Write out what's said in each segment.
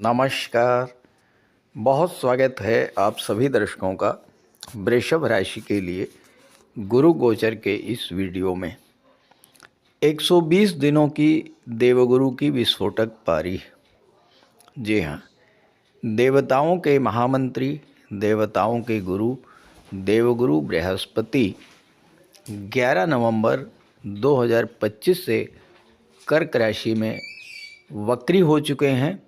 नमस्कार। बहुत स्वागत है आप सभी दर्शकों का वृषभ राशि के लिए गुरु गोचर के इस वीडियो में। 120 दिनों की देवगुरु की विस्फोटक पारी। जी हाँ, देवताओं के महामंत्री, देवताओं के गुरु देवगुरु बृहस्पति 11 नवंबर 2025 से कर्क राशि में वक्री हो चुके हैं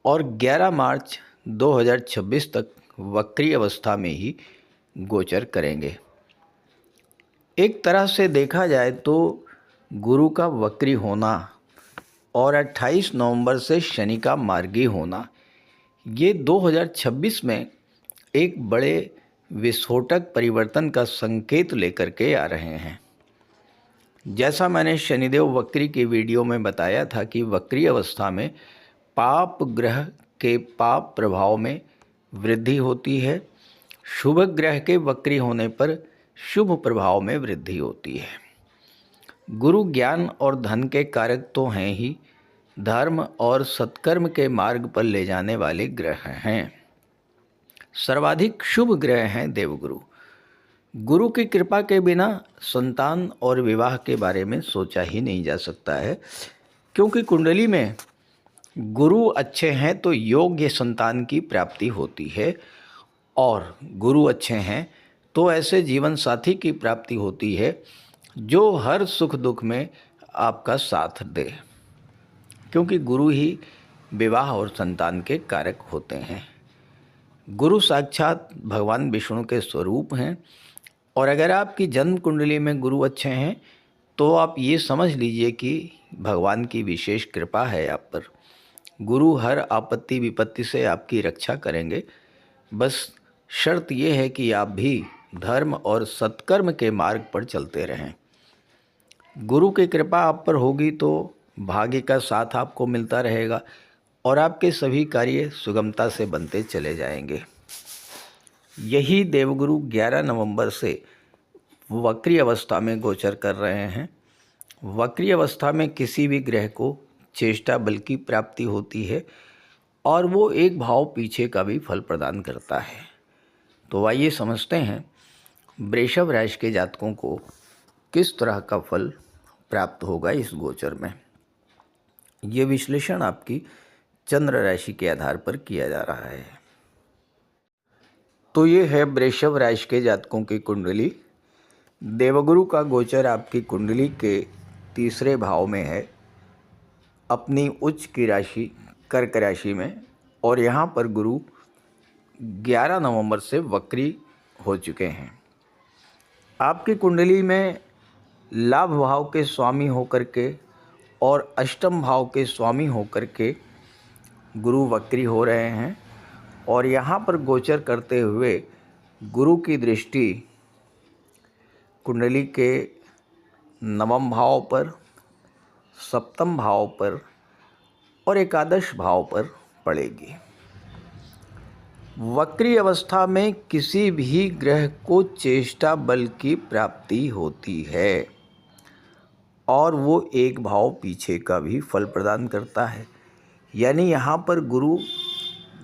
और 11 मार्च 2026 तक वक्री अवस्था में ही गोचर करेंगे। एक तरह से देखा जाए तो गुरु का वक्री होना और 28 नवंबर से शनि का मार्गी होना, ये 2026 में एक बड़े विस्फोटक परिवर्तन का संकेत लेकर के आ रहे हैं। जैसा मैंने शनिदेव वक्री के वीडियो में बताया था कि वक्री अवस्था में पाप ग्रह के पाप प्रभाव में वृद्धि होती है, शुभ ग्रह के वक्री होने पर शुभ प्रभाव में वृद्धि होती है। गुरु ज्ञान और धन के कारक तो हैं ही, धर्म और सत्कर्म के मार्ग पर ले जाने वाले ग्रह हैं। सर्वाधिक शुभ ग्रह हैं देवगुरु। गुरु की कृपा के बिना संतान और विवाह के बारे में सोचा ही नहीं जा सकता है, क्योंकि कुंडली में गुरु अच्छे हैं तो योग्य संतान की प्राप्ति होती है, और गुरु अच्छे हैं तो ऐसे जीवन साथी की प्राप्ति होती है जो हर सुख दुख में आपका साथ दे, क्योंकि गुरु ही विवाह और संतान के कारक होते हैं। गुरु साक्षात भगवान विष्णु के स्वरूप हैं, और अगर आपकी जन्म कुंडली में गुरु अच्छे हैं तो आप ये समझ लीजिए कि भगवान की विशेष कृपा है आप पर। गुरु हर आपत्ति विपत्ति से आपकी रक्षा करेंगे। बस शर्त यह है कि आप भी धर्म और सत्कर्म के मार्ग पर चलते रहें। गुरु की कृपा आप पर होगी तो भाग्य का साथ आपको मिलता रहेगा और आपके सभी कार्य सुगमता से बनते चले जाएंगे। यही देवगुरु 11 नवंबर से वक्री अवस्था में गोचर कर रहे हैं। वक्री अवस्था में किसी भी ग्रह को चेष्टा बल की प्राप्ति होती है और वो एक भाव पीछे का भी फल प्रदान करता है। तो आइए समझते हैं वृषभ राशि के जातकों को किस तरह का फल प्राप्त होगा इस गोचर में। ये विश्लेषण आपकी चंद्र राशि के आधार पर किया जा रहा है। तो ये है वृषभ राशि के जातकों की कुंडली। देवगुरु का गोचर आपकी कुंडली के तीसरे भाव में है, अपनी उच्च की राशि कर्क राशि में, और यहाँ पर गुरु 11 नवंबर से वक्री हो चुके हैं। आपकी कुंडली में लाभ भाव के स्वामी होकर के और अष्टम भाव के स्वामी होकर के गुरु वक्री हो रहे हैं, और यहाँ पर गोचर करते हुए गुरु की दृष्टि कुंडली के नवम भाव पर, सप्तम भाव पर और एकादश भाव पर पड़ेगी। वक्री अवस्था में किसी भी ग्रह को चेष्टा बल की प्राप्ति होती है और वो एक भाव पीछे का भी फल प्रदान करता है, यानी यहाँ पर गुरु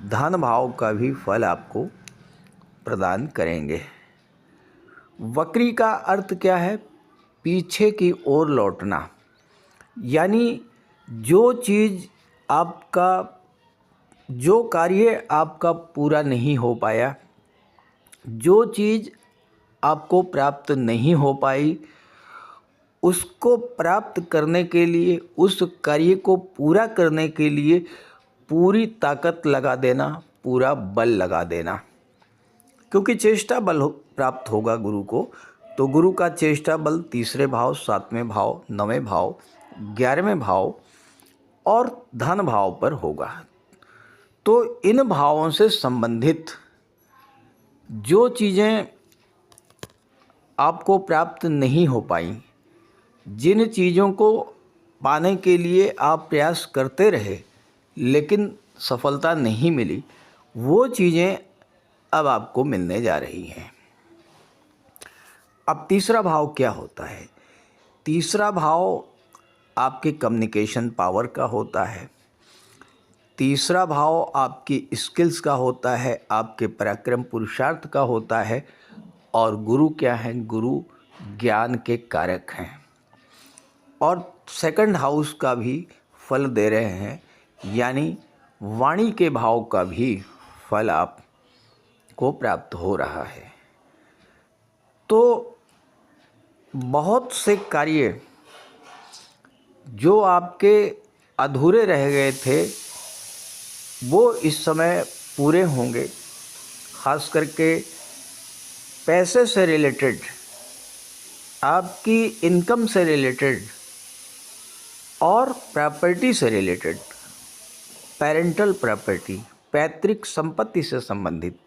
धन भाव का भी फल आपको प्रदान करेंगे। वक्री का अर्थ क्या है? पीछे की ओर लौटना, यानी जो चीज़ आपका, जो कार्य आपका पूरा नहीं हो पाया, जो चीज़ आपको प्राप्त नहीं हो पाई, उसको प्राप्त करने के लिए, उस कार्य को पूरा करने के लिए पूरी ताकत लगा देना, पूरा बल लगा देना। क्योंकि चेष्टा बल प्राप्त होगा गुरु को, तो गुरु का चेष्टा बल तीसरे भाव, सातवें भाव, नवें भाव, 11वें भाव और धन भाव पर होगा। तो इन भावों से संबंधित जो चीज़ें आपको प्राप्त नहीं हो पाई, जिन चीज़ों को पाने के लिए आप प्रयास करते रहे लेकिन सफलता नहीं मिली, वो चीज़ें अब आपको मिलने जा रही हैं। अब तीसरा भाव क्या होता है? तीसरा भाव आपके कम्युनिकेशन पावर का होता है। तीसरा भाव आपकी स्किल्स का होता है, आपके पराक्रम पुरुषार्थ का होता है। और गुरु क्या है? गुरु ज्ञान के कारक हैं और सेकंड हाउस का भी फल दे रहे हैं, यानी वाणी के भाव का भी फल आपको प्राप्त हो रहा है। तो बहुत से कार्य जो आपके अधूरे रह गए थे वो इस समय पूरे होंगे। खास करके पैसे से रिलेटेड, आपकी इनकम से रिलेटेड और प्रॉपर्टी से रिलेटेड, पेरेंटल प्रॉपर्टी, पैतृक संपत्ति से संबंधित,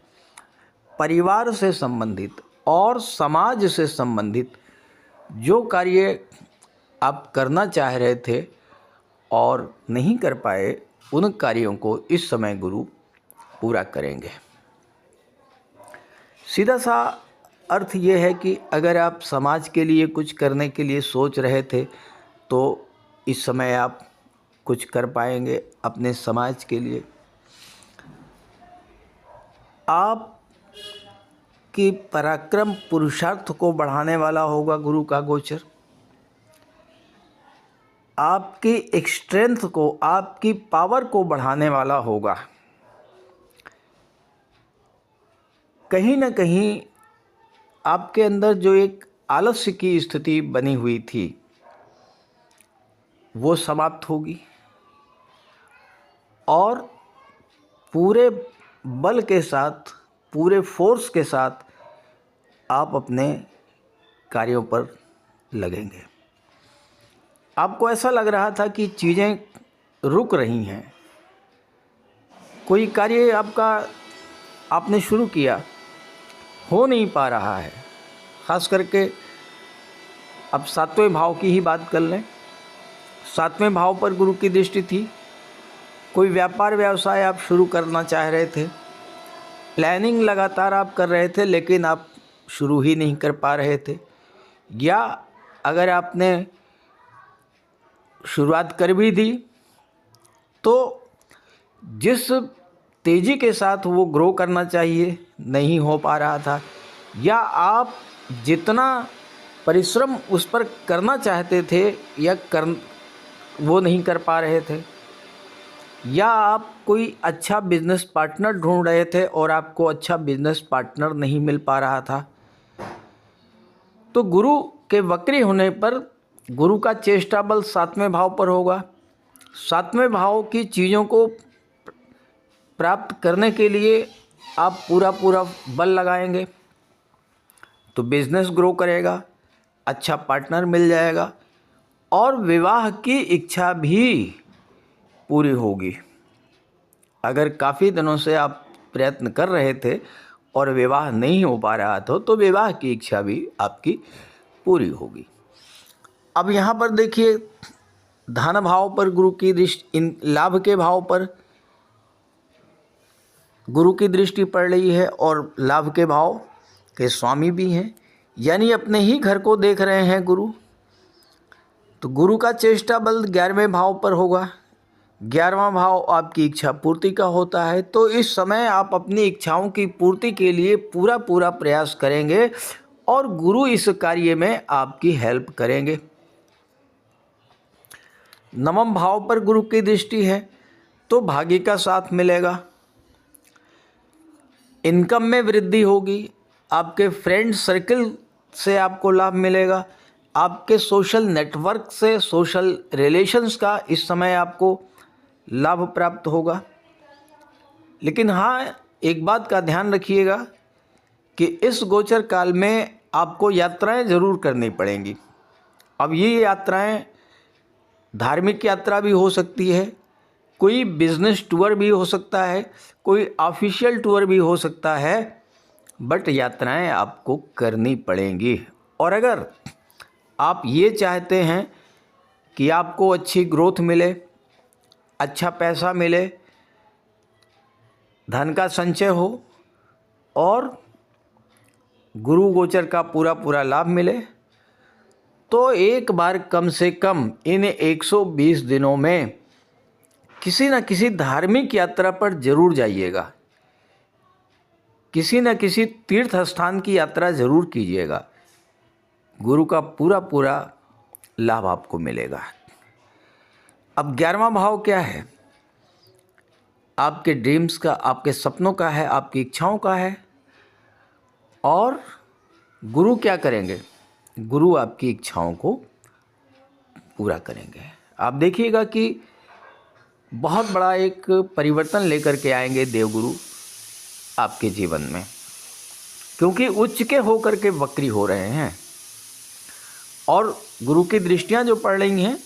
परिवार से संबंधित और समाज से संबंधित जो कार्य आप करना चाह रहे थे और नहीं कर पाए, उन कार्यों को इस समय गुरु पूरा करेंगे। सीधा सा अर्थ ये है कि अगर आप समाज के लिए कुछ करने के लिए सोच रहे थे तो इस समय आप कुछ कर पाएंगे अपने समाज के लिए। आप कि पराक्रम पुरुषार्थ को बढ़ाने वाला होगा गुरु का गोचर। आपकी स्ट्रेंथ को, आपकी पावर को बढ़ाने वाला होगा। कहीं ना कहीं आपके अंदर जो एक आलस्य की स्थिति बनी हुई थी वो समाप्त होगी और पूरे बल के साथ, पूरे फोर्स के साथ आप अपने कार्यों पर लगेंगे। आपको ऐसा लग रहा था कि चीज़ें रुक रही हैं, कोई कार्य आपने शुरू किया, हो नहीं पा रहा है। ख़ास करके अब 7वें भाव की ही बात कर लें। 7वें भाव पर गुरु की दृष्टि थी। कोई व्यापार व्यवसाय आप शुरू करना चाह रहे थे, प्लानिंग लगातार आप कर रहे थे लेकिन आप शुरू ही नहीं कर पा रहे थे, या अगर आपने शुरुआत कर भी दी तो जिस तेज़ी के साथ वो ग्रो करना चाहिए नहीं हो पा रहा था, या आप जितना परिश्रम उस पर करना चाहते थे वो नहीं कर पा रहे थे, या आप कोई अच्छा बिजनेस पार्टनर ढूंढ रहे थे और आपको अच्छा बिजनेस पार्टनर नहीं मिल पा रहा था। तो गुरु के वक्री होने पर गुरु का चेष्टा बल 7वें भाव पर होगा। 7वें भाव की चीज़ों को प्राप्त करने के लिए आप पूरा बल लगाएंगे तो बिजनेस ग्रो करेगा, अच्छा पार्टनर मिल जाएगा और विवाह की इच्छा भी पूरी होगी। अगर काफ़ी दिनों से आप प्रयत्न कर रहे थे और विवाह नहीं हो पा रहा था तो विवाह की इच्छा भी आपकी पूरी होगी। अब यहाँ पर देखिए, धन भाव पर गुरु की दृष्टि, लाभ के भाव पर गुरु की दृष्टि पड़ रही है और लाभ के भाव के स्वामी भी हैं, यानी अपने ही घर को देख रहे हैं गुरु। तो गुरु का चेष्टा बल 11वें भाव पर होगा। 11वां भाव आपकी इच्छा पूर्ति का होता है। तो इस समय आप अपनी इच्छाओं की पूर्ति के लिए पूरा प्रयास करेंगे और गुरु इस कार्य में आपकी हेल्प करेंगे। 9वें भाव पर गुरु की दृष्टि है तो भाग्य का साथ मिलेगा, इनकम में वृद्धि होगी, आपके फ्रेंड सर्कल से आपको लाभ मिलेगा, आपके सोशल नेटवर्क से, सोशल रिलेशंस का इस समय आपको लाभ प्राप्त होगा। लेकिन हाँ, एक बात का ध्यान रखिएगा कि इस गोचर काल में आपको यात्राएं ज़रूर करनी पड़ेंगी। अब ये यात्राएं धार्मिक यात्रा भी हो सकती है, कोई बिजनेस टूर भी हो सकता है, कोई ऑफिशियल टूर भी हो सकता है, बट यात्राएं आपको करनी पड़ेंगी। और अगर आप ये चाहते हैं कि आपको अच्छी ग्रोथ मिले, अच्छा पैसा मिले, धन का संचय हो और गुरु गोचर का पूरा लाभ मिले, तो एक बार कम से कम इन 120 दिनों में किसी न किसी धार्मिक यात्रा पर जरूर जाइएगा, किसी न किसी तीर्थ स्थान की यात्रा जरूर कीजिएगा। गुरु का पूरा पूरा लाभ आपको मिलेगा। अब 11वां भाव क्या है? आपके ड्रीम्स का, आपके सपनों का है, आपकी इच्छाओं का है। और गुरु क्या करेंगे? गुरु आपकी इच्छाओं को पूरा करेंगे। आप देखिएगा कि बहुत बड़ा एक परिवर्तन लेकर के आएंगे देवगुरु आपके जीवन में, क्योंकि उच्च के होकर के वक्री हो रहे हैं और गुरु की दृष्टियां जो पड़ रही हैं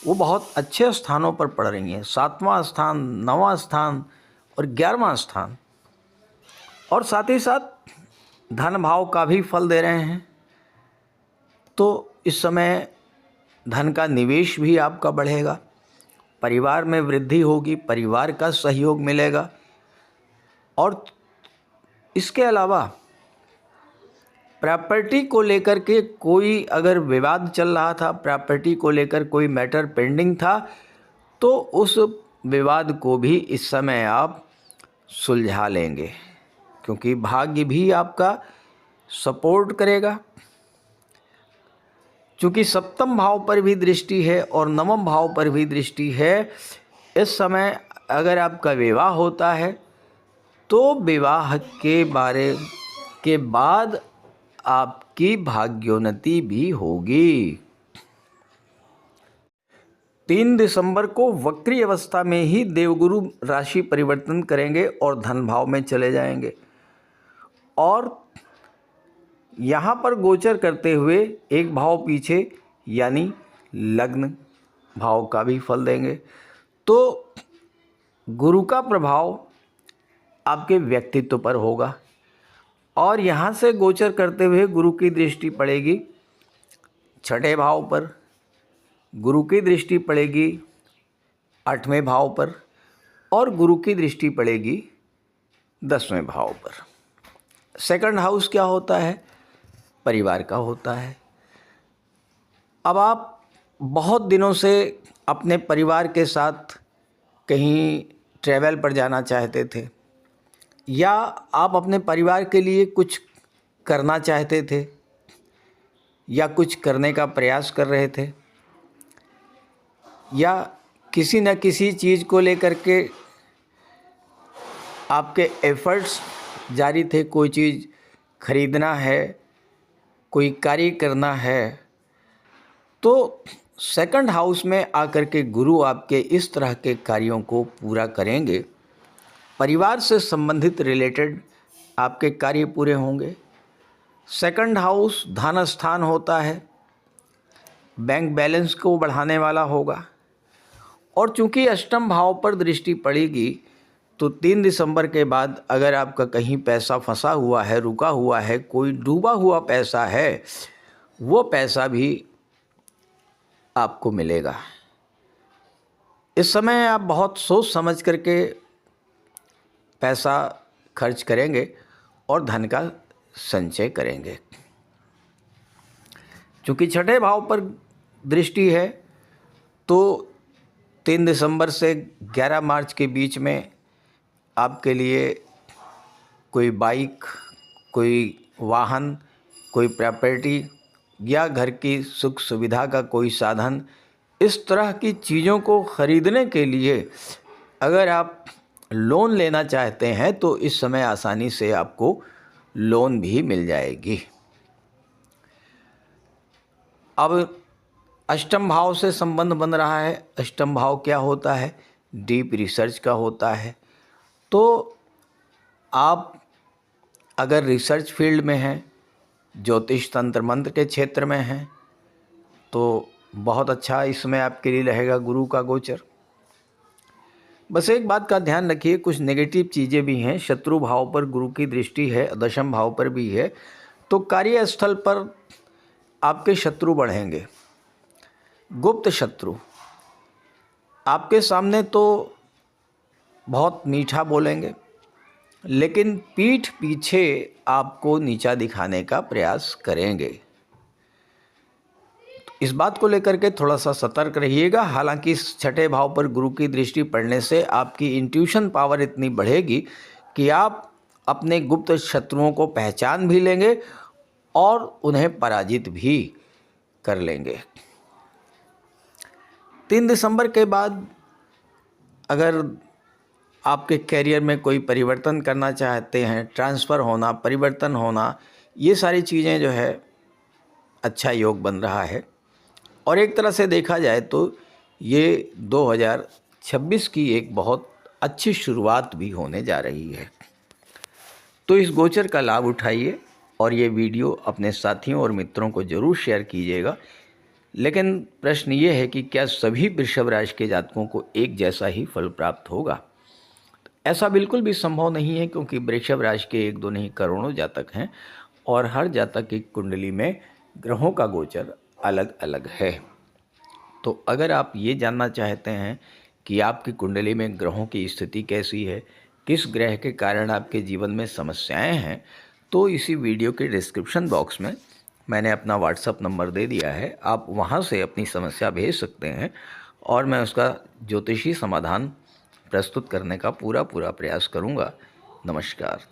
वो बहुत अच्छे स्थानों पर पड़ रही हैं। 7वां स्थान, 9वां स्थान और 11वां स्थान, और साथ ही साथ धन भाव का भी फल दे रहे हैं। तो इस समय धन का निवेश भी आपका बढ़ेगा, परिवार में वृद्धि होगी, परिवार का सहयोग मिलेगा। और इसके अलावा प्रॉपर्टी को लेकर के कोई अगर विवाद चल रहा था, प्रॉपर्टी को लेकर कोई मैटर पेंडिंग था, तो उस विवाद को भी इस समय आप सुलझा लेंगे, क्योंकि भाग्य भी आपका सपोर्ट करेगा। क्योंकि 7वें भाव पर भी दृष्टि है और 9वें भाव पर भी दृष्टि है। इस समय अगर आपका विवाह होता है तो विवाह के बाद आपकी भाग्योन्नति भी होगी। 3 दिसंबर को वक्री अवस्था में ही देवगुरु राशि परिवर्तन करेंगे और धन भाव में चले जाएंगे, और यहाँ पर गोचर करते हुए एक भाव पीछे यानी लग्न भाव का भी फल देंगे। तो गुरु का प्रभाव आपके व्यक्तित्व पर होगा, और यहाँ से गोचर करते हुए गुरु की दृष्टि पड़ेगी 6ठे भाव पर, गुरु की दृष्टि पड़ेगी 8वें भाव पर, और गुरु की दृष्टि पड़ेगी 10वें भाव पर। सेकंड हाउस क्या होता है? परिवार का होता है। अब आप बहुत दिनों से अपने परिवार के साथ कहीं ट्रैवल पर जाना चाहते थे, या आप अपने परिवार के लिए कुछ करना चाहते थे, या कुछ करने का प्रयास कर रहे थे, या किसी न किसी चीज़ को लेकर के आपके एफर्ट्स जारी थे। कोई चीज़ खरीदना है, कोई कार्य करना है, तो सेकंड हाउस में आकर के गुरु आपके इस तरह के कार्यों को पूरा करेंगे। परिवार से संबंधित रिलेटेड आपके कार्य पूरे होंगे। सेकंड हाउस धन स्थान होता है, बैंक बैलेंस को बढ़ाने वाला होगा। और चूंकि अष्टम भाव पर दृष्टि पड़ेगी, तो 3 दिसंबर के बाद अगर आपका कहीं पैसा फंसा हुआ है, रुका हुआ है, कोई डूबा हुआ पैसा है, वो पैसा भी आपको मिलेगा। इस समय आप बहुत सोच समझ करके पैसा खर्च करेंगे और धन का संचय करेंगे। चूँकि 6ठे भाव पर दृष्टि है, तो 3 दिसंबर से 11 मार्च के बीच में आपके लिए कोई बाइक, कोई वाहन, कोई प्रॉपर्टी या घर की सुख सुविधा का कोई साधन, इस तरह की चीज़ों को खरीदने के लिए अगर आप लोन लेना चाहते हैं तो इस समय आसानी से आपको लोन भी मिल जाएगी। अब अष्टम भाव से संबंध बन रहा है। अष्टम भाव क्या होता है? डीप रिसर्च का होता है। तो आप अगर रिसर्च फील्ड में हैं, ज्योतिष तंत्र मंत्र के क्षेत्र में हैं, तो बहुत अच्छा इसमें आपके लिए रहेगा गुरु का गोचर। बस एक बात का ध्यान रखिए, कुछ नेगेटिव चीज़ें भी हैं। शत्रु भाव पर गुरु की दृष्टि है, दशम भाव पर भी है, तो कार्यस्थल पर आपके शत्रु बढ़ेंगे। गुप्त शत्रु आपके सामने तो बहुत मीठा बोलेंगे, लेकिन पीठ पीछे आपको नीचा दिखाने का प्रयास करेंगे। तो इस बात को लेकर के थोड़ा सा सतर्क रहिएगा। हालांकि इस छठे भाव पर गुरु की दृष्टि पड़ने से आपकी इंट्यूशन पावर इतनी बढ़ेगी कि आप अपने गुप्त शत्रुओं को पहचान भी लेंगे और उन्हें पराजित भी कर लेंगे। 3 दिसंबर के बाद अगर आपके कैरियर में कोई परिवर्तन करना चाहते हैं, ट्रांसफ़र होना, परिवर्तन होना, ये सारी चीज़ें जो है अच्छा योग बन रहा है। और एक तरह से देखा जाए तो ये 2026 की एक बहुत अच्छी शुरुआत भी होने जा रही है। तो इस गोचर का लाभ उठाइए और ये वीडियो अपने साथियों और मित्रों को ज़रूर शेयर कीजिएगा। लेकिन प्रश्न ये है कि क्या सभी वृषभ राशि के जातकों को एक जैसा ही फल प्राप्त होगा? ऐसा बिल्कुल भी संभव नहीं है, क्योंकि वृषभ राशि के 1-2 नहीं करोड़ों जातक हैं और हर जातक की कुंडली में ग्रहों का गोचर अलग अलग है। तो अगर आप ये जानना चाहते हैं कि आपकी कुंडली में ग्रहों की स्थिति कैसी है, किस ग्रह के कारण आपके जीवन में समस्याएं हैं, तो इसी वीडियो के डिस्क्रिप्शन बॉक्स में मैंने अपना व्हाट्सअप नंबर दे दिया है। आप वहां से अपनी समस्या भेज सकते हैं और मैं उसका ज्योतिषी समाधान प्रस्तुत करने का पूरा प्रयास करूंगा। नमस्कार।